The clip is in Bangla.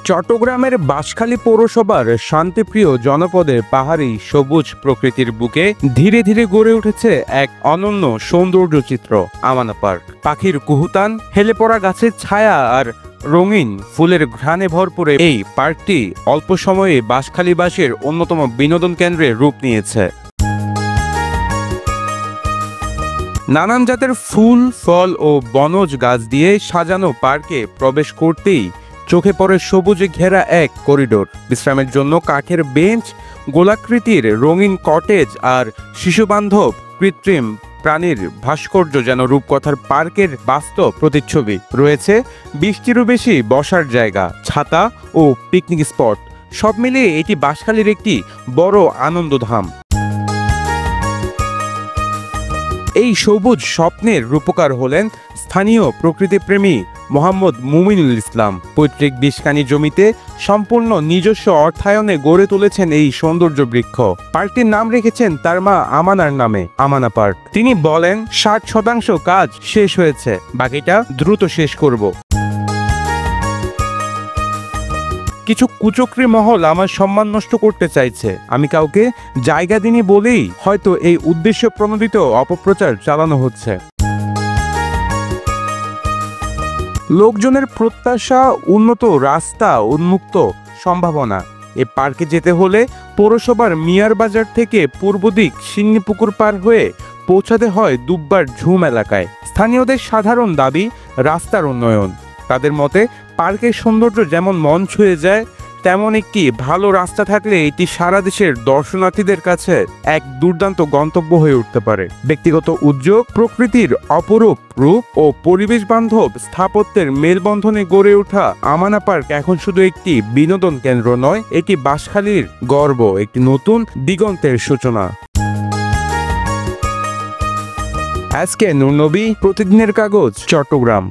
চট্টগ্রামের বাঁশখালী পৌরসভার শান্তিপ্রিয় জনপদে পাহাড়ি সবুজ প্রকৃতির বুকে ধীরে ধীরে গড়ে উঠেছে এক অনন্য সৌন্দর্য চিত্র আমানা পার্ক। পাখির কুহুতান, হেলে পড়া গাছের ছায়া আর রঙিন ফুলের ঘ্রাণে ভরপুর এই পার্কটি অল্প সময়ে বাঁশখালীবাসীর অন্যতম বিনোদন কেন্দ্রে রূপ নিয়েছে। নানান জাতের ফুল, ফল ও বনজ গাছ দিয়ে সাজানো পার্কে প্রবেশ করতেই চোখে পড়ে সবুজে ঘেরা এক করিডোর। বিশ্রামের জন্য কাঠের বেঞ্চ, গোলাকৃতির রঙিন কটেজ আর শিশুবান্ধব কৃত্রিম প্রাণীর ভাস্কর্য যেন রূপকথার পার্কের বাস্তব প্রতিচ্ছবি। রয়েছে 20টিরও বেশি বসার জায়গা, ছাতা ও পিকনিক স্পট। সব মিলিয়ে এটি বাঁশখালীর একটি বড় আনন্দধাম। এই সবুজ স্বপ্নের রূপকার হলেন স্থানীয় প্রকৃতিপ্রেমী মোহাম্মদ মুমিনুল ইসলাম। পৈতৃক বিষকানি জমিতে সম্পূর্ণ নিজস্ব অর্থায়নে গড়ে তুলেছেন এই সৌন্দর্য বৃক্ষ। পার্কটির নাম রেখেছেন তার মা আমানার নামে, আমানা পার্ক। তিনি বলেন, 60% কাজ শেষ হয়েছে, বাকিটা দ্রুত শেষ করব। কিছু কুচক্রী মহল আমার সম্মান নষ্ট করতে চাইছে। আমি কাউকে জায়গা দিইনি বলেই হয়তো এই উদ্দেশ্য প্রণোদিত অপপ্রচার চালানো হচ্ছে। লোকজনের প্রত্যাশা, উন্নত রাস্তা, উন্মুক্ত সম্ভাবনা। এ পার্কে যেতে হলে পৌরসভার মিয়ার বাজার থেকে পূর্ব দিক সিন্নিপুকুর পার হয়ে পৌঁছাতে হয় দুব্বার ঝুম এলাকায়। স্থানীয়দের সাধারণ দাবি রাস্তার উন্নয়ন। তাদের মতে পার্কের সৌন্দর্য যেমন মন ছুঁয়ে যায়, তেমন একটি ভালো রাস্তা থাকলে এটি সারা দেশের দর্শনার্থীদের কাছে এক দুর্দান্ত গন্তব্য হয়ে উঠতে পারে। ব্যক্তিগত উদ্যোগ, প্রকৃতির অপরূপ রূপ ও পরিবেশ বান্ধব স্থাপত্যের মেলবন্ধনে গড়ে ওঠা আমানা পার্ক এখন শুধু একটি বিনোদন কেন্দ্র নয়, এটি বাঁশখালীর গর্ব, একটি নতুন দিগন্তের সূচনা। আজকে নূর নবী, প্রতিদিনের কাগজ, চট্টগ্রাম।